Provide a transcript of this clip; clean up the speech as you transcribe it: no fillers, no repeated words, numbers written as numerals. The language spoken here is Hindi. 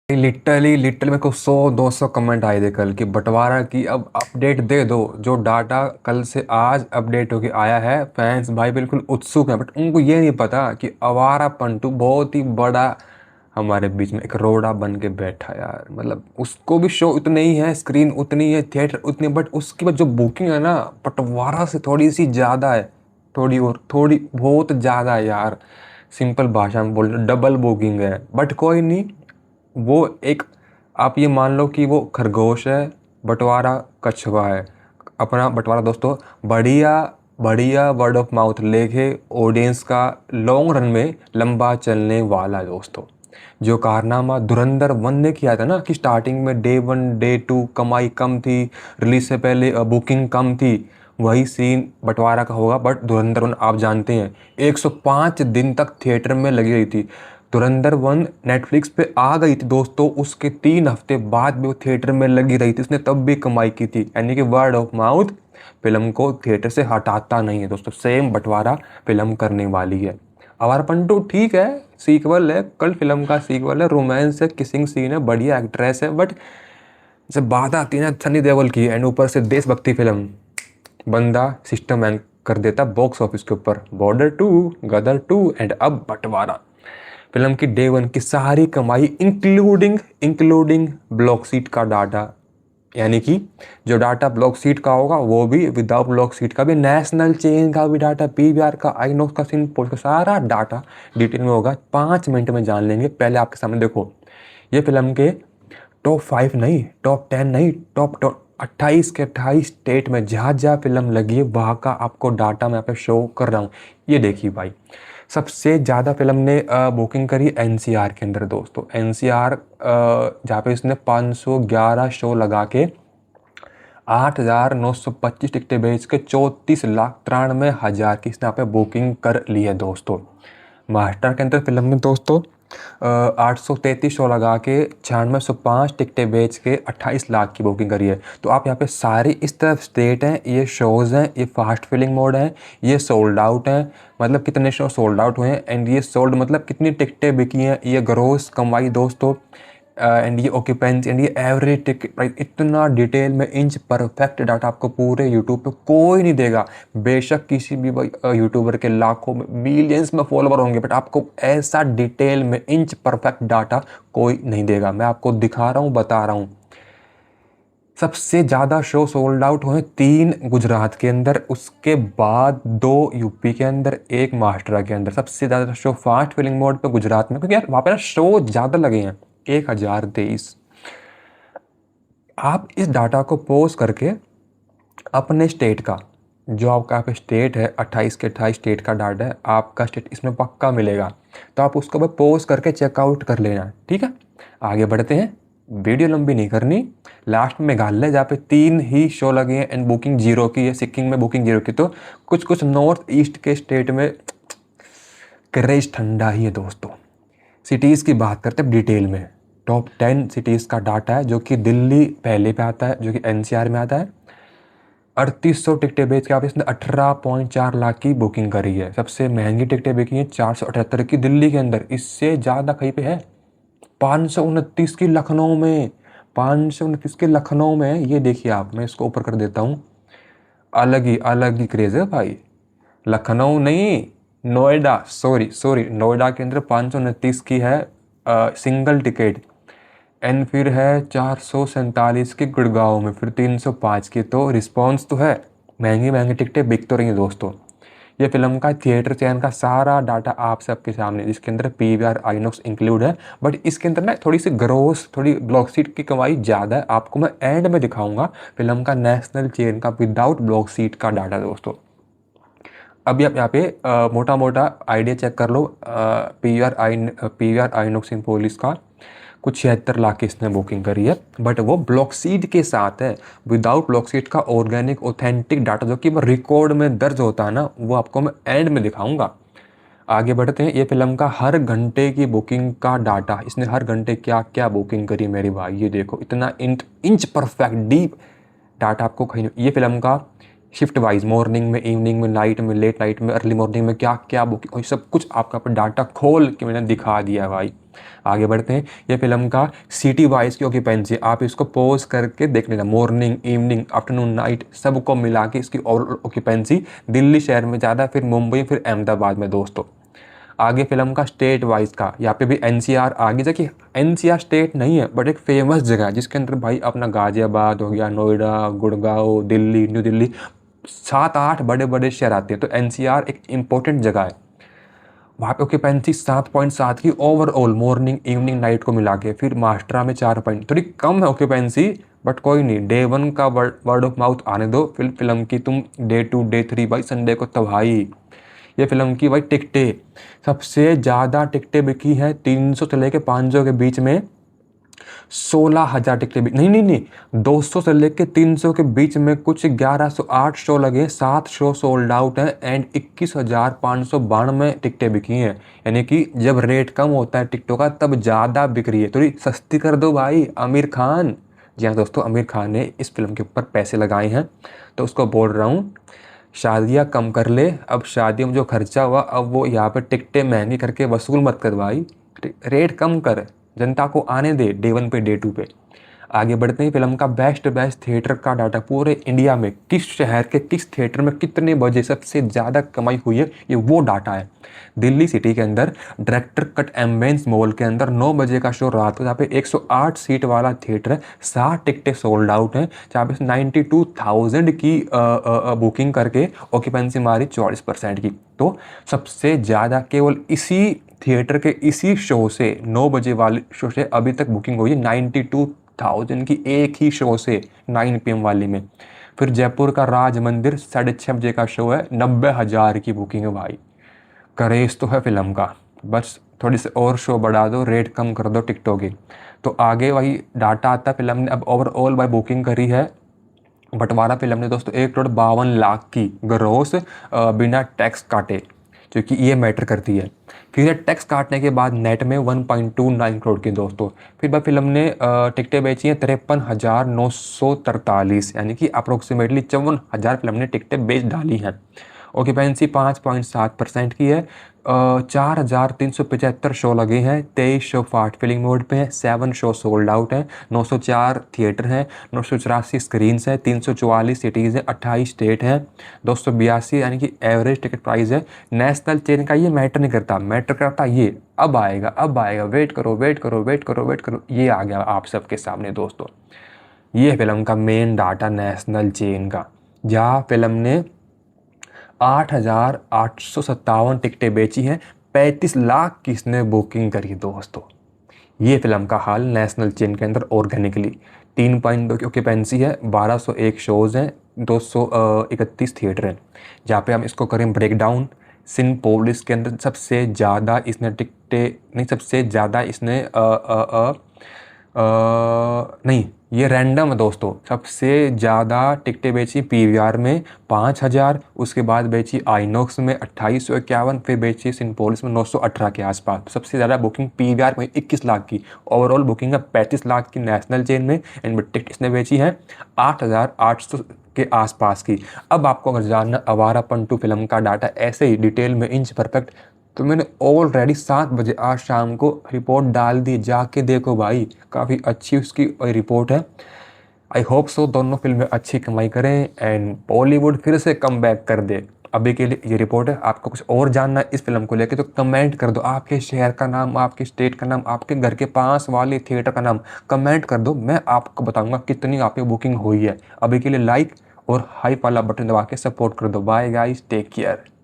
लिटरली लिटरली मेरे को 100-200 कमेंट आए थे कल कि बंटवारा की अब अपडेट दे दो। जो डाटा कल से आज अपडेट होके आया है, फैंस भाई बिल्कुल उत्सुक हैं, बट उनको ये नहीं पता कि आवारा पंटू बहुत ही बड़ा हमारे बीच में एक रोड़ा बन के बैठा यार। मतलब उसको भी शो उतने ही है, स्क्रीन उतनी है, थिएटर उतनी, बट उसकी जो बुकिंग है ना बंटवारा से थोड़ी सी ज़्यादा है। थोड़ी और थोड़ी बहुत ज़्यादा है यार। सिंपल भाषा में बोल डबल बुकिंग है, बट कोई नहीं। वो एक, आप ये मान लो कि वो खरगोश है, बंटवारा कछुआ है। अपना बंटवारा दोस्तों बढ़िया बढ़िया वर्ड ऑफ माउथ लेके ऑडियंस का लॉन्ग रन में लंबा चलने वाला है दोस्तों। जो कारनामा धुरंधर 1 ने किया था ना कि स्टार्टिंग में डे 1 डे 2 कमाई कम थी, रिलीज से पहले बुकिंग कम थी, वही सीन बंटवारा का होगा। बट धुरंधर 1 आप जानते हैं 105 दिन तक थिएटर में लगी रही थी। धुरंधर 1 नेटफ्लिक्स पे आ गई थी दोस्तों, उसके 3 हफ्ते बाद भी वो थिएटर में लगी रही थी, उसने तब भी कमाई की थी। यानी कि वर्ड ऑफ माउथ फिल्म को थिएटर से हटाता नहीं है दोस्तों। सेम बंटवारा फिल्म करने वाली है। आवारा पंटू ठीक है, सीक्वल है, कल्ट फिल्म का सीक्वल है, रोमांस है, किसिंग सीन है, बढ़िया एक्ट्रेस है, बट जब बात आती है ना सनी देओल की एंड ऊपर से देशभक्ति फिल्म, बंदा सिस्टम हैंग कर देता बॉक्स ऑफिस के ऊपर। बॉर्डर 2, गदर 2 एंड अब बंटवारा। फिल्म की डे 1 की सारी कमाई इंक्लूडिंग इंक्लूडिंग ब्लॉक सीट का डाटा, यानी कि जो डाटा ब्लॉक सीट का होगा वो भी, विदाउट ब्लॉक सीट का भी, नेशनल चेन का भी डाटा, पीवीआर का, आईनॉक्स का, सिन पोस्ट का सारा डाटा डिटेल में होगा। 5 मिनट में जान लेंगे। पहले आपके सामने देखो, ये फिल्म के टॉप 5 नहीं, टॉप 10 नहीं, टॉप टॉप 28 के 28 स्टेट में जहाँ जहाँ फिल्म लगी है वहाँ का आपको डाटा मैं यहाँ पे शो कर रहा हूँ। ये देखिए भाई, सबसे ज़्यादा फिल्म ने बुकिंग करी एनसीआर के अंदर दोस्तों। एनसीआर जहाँ पे इसने 511 शो लगा के 8,925 टिकटें बेच के 34,93,000 की इसने यहाँ पे बुकिंग कर ली है दोस्तों। मास्टर के अंदर फिल्म ने दोस्तों 833 शो लगा के 9605 टिकटें बेच के 28 लाख की बुकिंग करी है। तो आप यहाँ पे सारी इस तरफ स्टेट हैं, ये शोज़ हैं, ये फास्ट फिलिंग मोड है, ये सोल्ड आउट हैं, मतलब कितने शो सोल्ड आउट हुए हैं, एंड ये सोल्ड मतलब कितनी टिकटें बिकी हैं, ये ग्रोस कमाई दोस्तों, एंड ये ऑक्यूपेंसी एंड ये एवरेज टिकट प्राइस। इतना डिटेल में इंच परफेक्ट डाटा आपको पूरे यूट्यूब पे कोई नहीं देगा। बेशक किसी भी यूट्यूबर के लाखों में मिलियंस में फॉलोवर होंगे, बट आपको ऐसा डिटेल में इंच परफेक्ट डाटा कोई नहीं देगा। मैं आपको दिखा रहा हूँ, बता रहा हूँ। सबसे ज़्यादा शो सोल्ड आउट हुए 3 गुजरात के अंदर, उसके बाद 2 यूपी के अंदर, 1 महाराष्ट्र के अंदर। सबसे ज़्यादा शो फास्ट फिलिंग मोड पे गुजरात में, क्योंकि यार वहाँ पे ना शो ज़्यादा लगे हैं, 1023। आप इस डाटा को पोस्ट करके अपने स्टेट का, जो आपका यहाँ पे स्टेट है 28 के 28 स्टेट का डाटा है, आपका स्टेट इसमें पक्का मिलेगा। तो आप उसको भी पोस्ट करके चेकआउट कर लेना, ठीक है। आगे बढ़ते हैं, वीडियो लंबी नहीं करनी। लास्ट में मेघालय जहाँ पे 3 ही शो लगे हैं एंड बुकिंग 0 की है, सिक्किम में बुकिंग 0 की। तो कुछ कुछ नॉर्थ ईस्ट के स्टेट में क्रेज ठंडा ही है दोस्तों। सिटीज़ की बात करते हैं डिटेल में। टॉप 10 सिटीज़ का डाटा है, जो कि दिल्ली पहले पे आता है, जो कि एनसीआर में आता है। 3800 टिकटें बेच के आप इसने 18.4 लाख की बुकिंग करी है। सबसे महंगी टिकटें बिकी हैं 478 की दिल्ली के अंदर। इससे ज़्यादा कहीं पे है 529 की लखनऊ में। 529 के लखनऊ में, ये देखिए आप, मैं इसको ऊपर कर देता हूँ। अलग ही क्रेज़ है भाई। लखनऊ नहीं, नोएडा, सॉरी नोएडा के अंदर 529 की है सिंगल टिकट। एंड फिर है 447 की गुड़गांव में, फिर 305 की। तो रिस्पॉन्स तो है, महंगी महंगी टिकटें बिक तो रही हैं दोस्तों। ये फिल्म का थिएटर चैन का सारा डाटा आप सबके सामने, जिसके अंदर पीवीआर आईनॉक्स इंक्लूड है। बट इसके अंदर ना थोड़ी सी ग्रोस, थोड़ी ब्लॉक सीट की कमाई ज़्यादा है। आपको मैं एंड में दिखाऊंगा फिल्म का नेशनल चेन का विदाउट ब्लॉक सीट का डाटा दोस्तों। अभी आप यहाँ पे मोटा मोटा आइडिया चेक कर लो। पीवीआर आईनॉक्स इन पुलिस का कुछ 76 लाख की इसने बुकिंग करी है, बट वो ब्लॉक सीट के साथ है। विदाउट ब्लॉक सीट का ऑर्गेनिक ऑथेंटिक डाटा, जो कि वो रिकॉर्ड में दर्ज होता है ना, वो आपको मैं एंड में दिखाऊंगा। आगे बढ़ते हैं। ये फिल्म का हर घंटे की बुकिंग का डाटा, इसने हर घंटे क्या क्या बुकिंग करी मेरे भाई, ये देखो। इतना इंच परफेक्ट डीप डाटा आपको कहीं नहीं। ये फिल्म का शिफ्ट वाइज, मॉर्निंग में, इवनिंग में, नाइट में, लेट नाइट में, अर्ली मॉर्निंग में क्या क्या बुकिंग, और सब कुछ आपका पर डाटा खोल के मैंने दिखा दिया भाई। आगे बढ़ते हैं। ये फिल्म का सिटी वाइज की ऑक्यूपेंसी, आप इसको पॉज करके देख लेना, मॉर्निंग, इवनिंग, आफ्टरनून, नाइट सबको मिला के इसकी ओवरऑल ऑक्यूपेंसी दिल्ली शहर में ज़्यादा, फिर मुंबई, फिर अहमदाबाद में दोस्तों। आगे फिल्म का स्टेट वाइज का, यहाँ पे भी एनसीआर आगे जाके, एनसीआर स्टेट नहीं है बट एक फेमस जगह है जिसके अंदर भाई अपना गाजियाबाद हो गया, नोएडा, गुड़गांव, दिल्ली, न्यू दिल्ली, 7-8 बड़े बड़े शहर आते हैं, तो एनसीआर एक इम्पोर्टेंट जगह है। वहाँ पे ऑक्यूपेंसी 7.7 की ओवरऑल, मॉर्निंग, इवनिंग, नाइट को मिला के। फिर मास्टरा में 4 पॉइंट, थोड़ी कम है ऑक्यूपेंसी बट कोई नहीं, डे 1 का वर्ड ऑफ माउथ आने दो, फिर फिल्म की तुम डे 2, डे 3 भाई संडे को तबाही। ये फिल्म की भाई टिकटें, सबसे ज़्यादा टिकटें बिकी हैं 300 से लेके 500 के बीच में, 16,000 टिकटें नहीं नहीं नहीं 200 से लेके 300 के बीच में कुछ 1108 शो लगे, 7 शो सोल्ड आउट हैं एंड 21,592 टिकटें बिकी हैं। यानी कि जब रेट कम होता है टिकटों का तब ज़्यादा बिक रही है, थोड़ी सस्ती कर दो भाई आमिर खान। जी हाँ दोस्तों, आमिर खान ने इस फिल्म के ऊपर पैसे लगाए हैं, तो उसको बोल रहा हूँ शादियाँ कम कर ले, अब शादियों में जो खर्चा हुआ अब वो यहाँ पर टिकटें महंगी करके वसूल मत कर भाई, रेट कम कर, जनता को आने दे डे 1 पे, डे 2 पे। आगे बढ़ते हैं। फिल्म का बेस्ट थिएटर का डाटा, पूरे इंडिया में किस शहर के किस थिएटर में कितने बजे सबसे ज़्यादा कमाई हुई है, ये वो डाटा है। दिल्ली सिटी के अंदर डायरेक्टर कट एम्बियंस मॉल के अंदर 9 बजे का शो रात को, जहाँ पे 108 सीट वाला थिएटर है, 60 टिकटें सोल्ड आउट हैं, जहाँ पे 92,000 की बुकिंग करके ऑक्यूपेंसी मारी 44% की। तो सबसे ज़्यादा केवल इसी थिएटर के इसी शो से, 9 बजे वाले शो से अभी तक बुकिंग हुई है 92,000 की, एक ही शो से 9 PM वाली में। फिर जयपुर का राज मंदिर 6:30 बजे का शो है, 90,000 की बुकिंग है भाई। क्रेज तो है फिल्म का, बस थोड़ी सी और शो बढ़ा दो, रेट कम कर दो टिकटों की। तो आगे वही डाटा आता है। फिल्म ने अब ओवरऑल भाई बुकिंग करी है, बंटवारा फिल्म ने दोस्तों 1,52,00,000 की ग्रोस बिना टैक्स काटे, क्योंकि ये मैटर करती है। फिर टैक्स काटने के बाद नेट में 1.29 करोड़ की दोस्तों। फिर भाई फिल्म ने टिकटें बेची हैं 53,943, यानी कि अप्रोक्सीमेटली 54,000 फिल्म ने टिकटें बेच डाली हैं। ऑक्यूपेंसी 5.7% की है। 4,375 शो लगे हैं, 23 शो फास्ट फिलिंग मोड पे हैं, 7 शो सोल्ड आउट हैं, 904 थिएटर हैं, 984 स्क्रीन्स हैं, 344 सिटीज़ हैं, 28 स्टेट हैं, 282 यानी कि एवरेज टिकट प्राइस है। नेशनल चेन का ये मैटर नहीं करता, मैटर करता ये अब आएगा, अब आएगा, वेट करो वेट करो वेट करो वेट करो, ये आ गया आप सबके सामने दोस्तों। ये फिल्म का मेन डाटा नेशनल चेन का, जहाँ फिल्म ने 8,857 टिकटें बेची हैं, 35 लाख की इसने बुकिंग करी दोस्तों। ये फिल्म का हाल नेशनल चेन के अंदर ऑर्गेनिकली 3.2 की ऑक्यूपेंसी है, 1201 शोज़ हैं, 231 थिएटर हैं। जहाँ पे हम इसको करें ब्रेक डाउन, सिनेपोलिस के अंदर सबसे ज़्यादा इसने टिकटें नहीं, सबसे ज़्यादा इसने नहीं, ये रैंडम है दोस्तों, सबसे ज़्यादा टिकटें बेची पीवीआर में 5,000, उसके बाद बेची आइनॉक्स में 2851, फिर बेची सिनेपोलिस में 918 के आसपास। सबसे ज़्यादा बुकिंग पीवीआर में 21 लाख की, ओवरऑल बुकिंग है 35 लाख की नेशनल चेन में, एंड टिकट इसने बेची है 8,800 के आसपास की। अब आपको अगर जानना आवारापन 2 फिल्म का डाटा ऐसे ही डिटेल में इंच परफेक्ट, तो मैंने ऑलरेडी 7 बजे आज शाम को रिपोर्ट डाल दी, जाके देखो भाई, काफ़ी अच्छी उसकी रिपोर्ट है। आई होप सो दोनों फिल्में अच्छी कमाई करें एंड बॉलीवुड फिर से कम बैक कर दे। अभी के लिए ये रिपोर्ट है। आपको कुछ और जानना है इस फिल्म को लेकर तो कमेंट कर दो, आपके शहर का नाम, आपके स्टेट का नाम, आपके घर के पास वाले थिएटर का नाम कमेंट कर दो, मैं आपको बताऊंगा कितनी आपकी बुकिंग हुई है। अभी के लिए लाइक और हाइप वाला बटन दबा के सपोर्ट कर दो। Bye guys, take care.